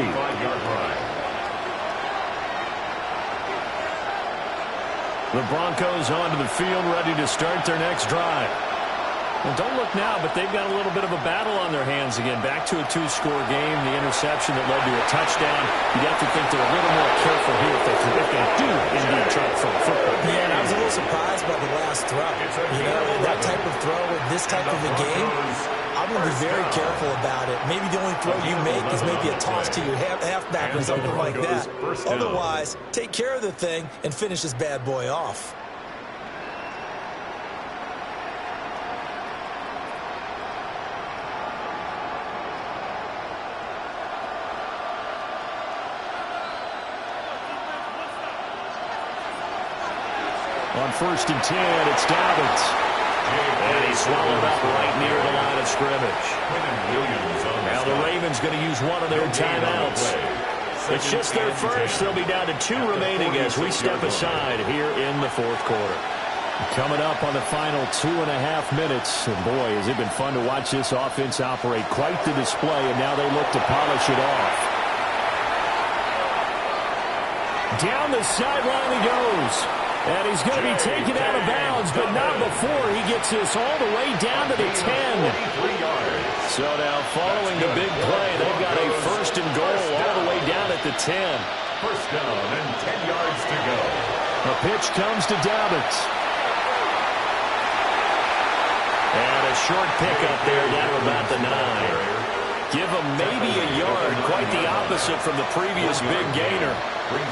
The Broncos onto the field, ready to start their next drive. Well, don't look now, but they've got a little bit of a battle on their hands again. Back to a 2-score game. The interception that led to a touchdown. You'd have to think they're a little more careful here if they do indeed try to throw a football. Yeah, and I was a little surprised by the last throw. You know, that type of throw in this type of a game, I'm going to be very careful about it. Maybe the only throw you make is maybe a toss to your halfback or something like that. Otherwise, take care of the thing and finish this bad boy off. On 1st and 10, it's Dobbins. And he's swallowed up right near the line of scrimmage. Now the Ravens going to use one of their timeouts. It's just their first. They'll be down to 2 remaining as we step aside here in the 4th quarter. Coming up on the final 2.5 minutes. And boy, has it been fun to watch this offense operate. Quite the display, and now they look to polish it off. Down the sideline he goes. And he's going to be taken out of bounds, but not before he gets this all the way down to the 10. So now following the big play, they've got a 1st and goal all the way down at the 10. First down and 10 yards to go. A pitch comes to Dobbins. And a short pickup there down to about the 9. Give him maybe a yard, quite the opposite from the previous big gainer.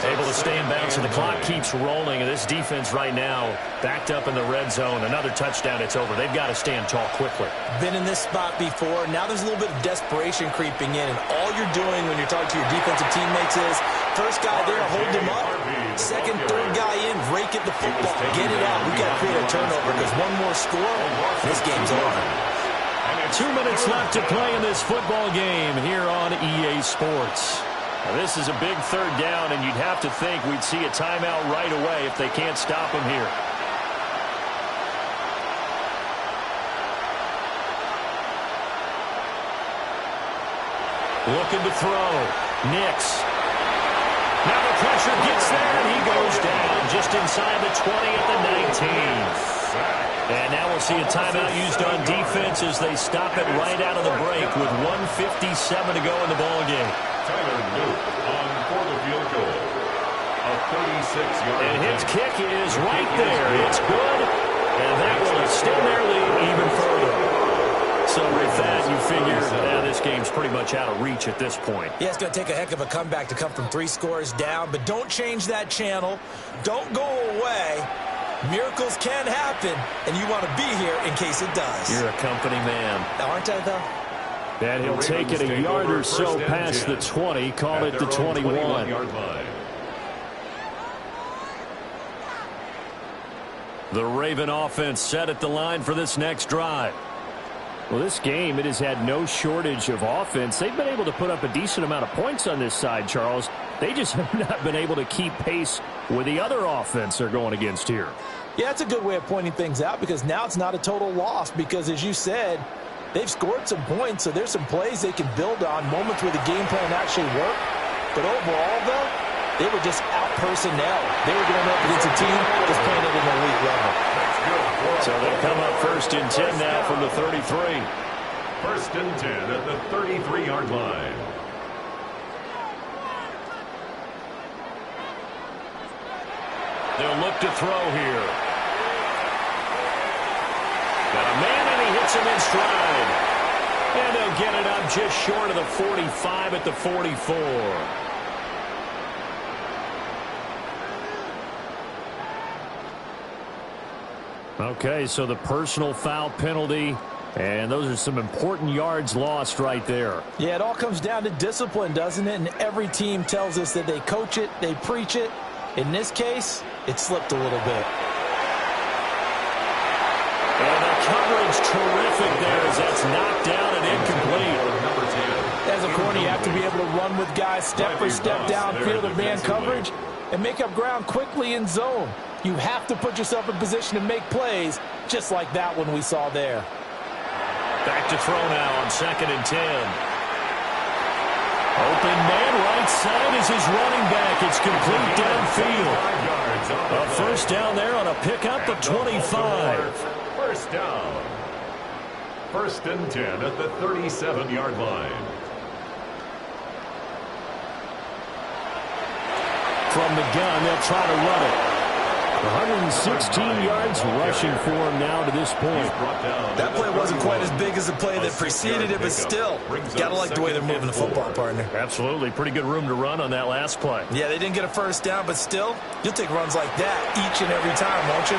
Able to stay in bounds, and the clock keeps rolling. And this defense right now backed up in the red zone. Another touchdown, it's over. They've got to stand tall quickly. Been in this spot before. Now there's a little bit of desperation creeping in, and all you're doing when you're talking to your defensive teammates is first guy there, hold him up. Second, third guy in, rake at the football. Get it out. We've got to create a turnover because one more score, this game's over. 2 minutes left to play in this football game here on EA Sports. Now, this is a big 3rd down, and you'd have to think we'd see a timeout right away if they can't stop him here. Looking to throw. Nix. Now the pressure gets there, and he goes down just inside the 20 at the 19. And now we'll see a timeout used on defense as they stop it right out of the break with 1:57 to go in the ballgame. Tyler Luke on for the field goal. A 36-yard. And his kick is right there. It's good. And that will extend their lead even further. So with that, you figure this game's pretty much out of reach at this point. Yeah, it's going to take a heck of a comeback to come from 3 scores down. But don't change that channel. Don't go away. Miracles can happen, and you want to be here in case it does. You're a company man. Aren't I, though? And he'll take it a yard or so past the 20, call it the 21. The Raven offense set at the line for this next drive. Well, this game, it has had no shortage of offense. They've been able to put up a decent amount of points on this side, Charles. They just have not been able to keep pace with the other offense they're going against here. Yeah, that's a good way of pointing things out because now it's not a total loss because, as you said, they've scored some points, so there's some plays they can build on, moments where the game plan actually worked. But overall, though, they were just out-personnel. They were going up against a team just playing at an elite level. So they come up 1st and 10 now from the 33. 1st and 10 at the 33-yard line. They'll look to throw here. Got a man, and he hits him in stride. And they'll get it up just short of the 45 at the 44. Okay, so the personal foul penalty, and those are some important yards lost right there. Yeah, it all comes down to discipline, doesn't it? And every team tells us that they coach it, they preach it. In this case, it slipped a little bit. And the coverage terrific there as that's knocked down and incomplete. As a corner, you have to be able to run with guys step for step downfield of man coverage and make up ground quickly in zone. You have to put yourself in position to make plays, just like that one we saw there. Back to throw now on 2nd and 10. Open man right side is his running back. It's complete downfield. A 1st down there on a pickup of 25. First down. First and 10 at the 37-yard line. From the gun, they'll try to run it. 116 yards rushing for him now to this point. That play wasn't quite as big as the play that preceded it, but still, gotta like the way they're moving the football, partner. Absolutely. Pretty good room to run on that last play. Yeah, they didn't get a first down, but still, you'll take runs like that each and every time, won't you?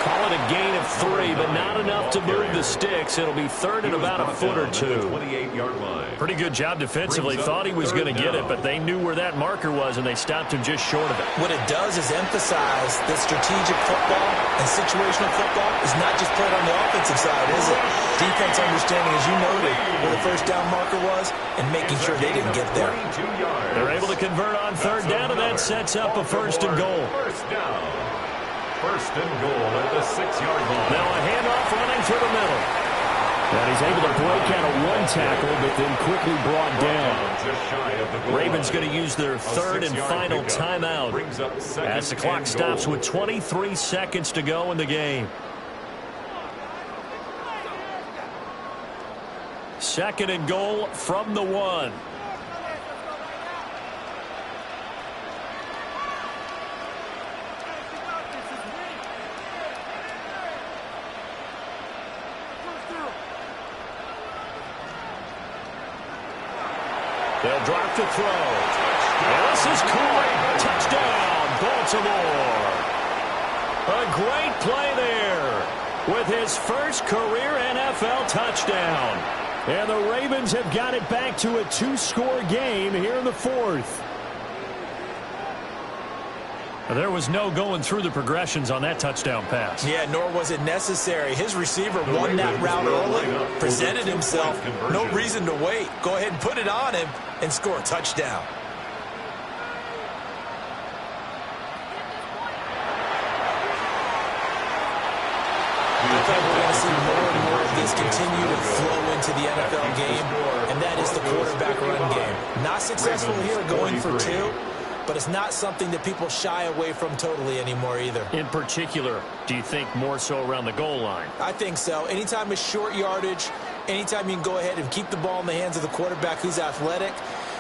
Call it a gain of 3, but not enough to move the sticks. It'll be third and about a foot or two. Pretty good job defensively. Thought he was going to get it, but they knew where that marker was, and they stopped him just short of it. What it does is emphasize that strategic football and situational football is not just played on the offensive side, is it? Defense understanding, as you noted, where the first down marker was and making sure they didn't get there. They're able to convert on third down, and that sets up a first and goal. First and goal at the 6-yard line. Now a handoff running through the middle. And he's able to break out of one tackle, but then quickly brought down. Ravens going to use their third and final timeout as the clock stops with 23 seconds to go in the game. Second and goal from the 1. They'll drop to throw. And this is caught. Touchdown, Baltimore. A great play there with his first career NFL touchdown. And the Ravens have got it back to a 2-score game here in the 4th. There was no going through the progressions on that touchdown pass. Yeah, nor was it necessary. His receiver won that route early, presented himself. No reason to wait. Go ahead and put it on him and score a touchdown. I think we're going to see more and more of this continue to flow into the NFL game, and that is the quarterback run game. Not successful here going for 2. But it's not something that people shy away from totally anymore either. In particular, do you think more so around the goal line? I think so. Anytime it's short yardage, anytime you can go ahead and keep the ball in the hands of the quarterback who's athletic,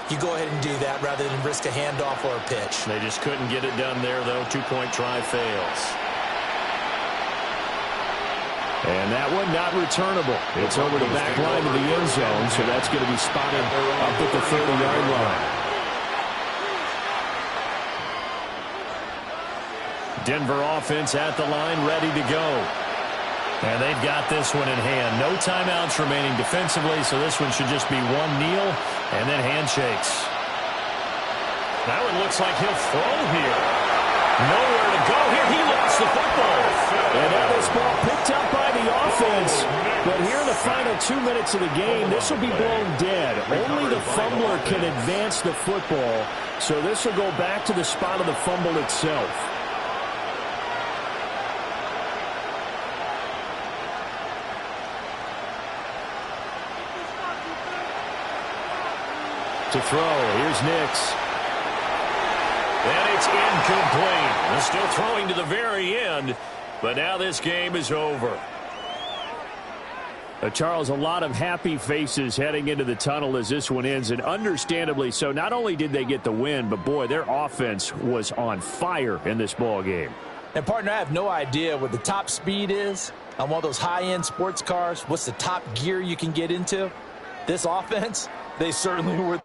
you go ahead and do that rather than risk a handoff or a pitch. They just couldn't get it done there, though. 2-point try fails. And that one not returnable. It's over the back line of the end zone, so that's going to be spotted up at the 30-yard line. Denver offense at the line, ready to go. And they've got this one in hand. No timeouts remaining defensively, so this one should just be one kneel and then handshakes. That one looks like he'll throw here. Nowhere to go here. He lost the football. And now this ball picked up by the offense. But here in the final 2 minutes of the game, this will be blown dead. Only the fumbler can advance the football, so this will go back to the spot of the fumble itself. To throw, here's Nix. And it's incomplete. They're still throwing to the very end, but now this game is over. Charles, a lot of happy faces heading into the tunnel as this one ends, and understandably so. Not only did they get the win, but boy, their offense was on fire in this ball game. And partner, I have no idea what the top speed is on one of those high-end sports cars. What's the top gear you can get into? This offense, they certainly were.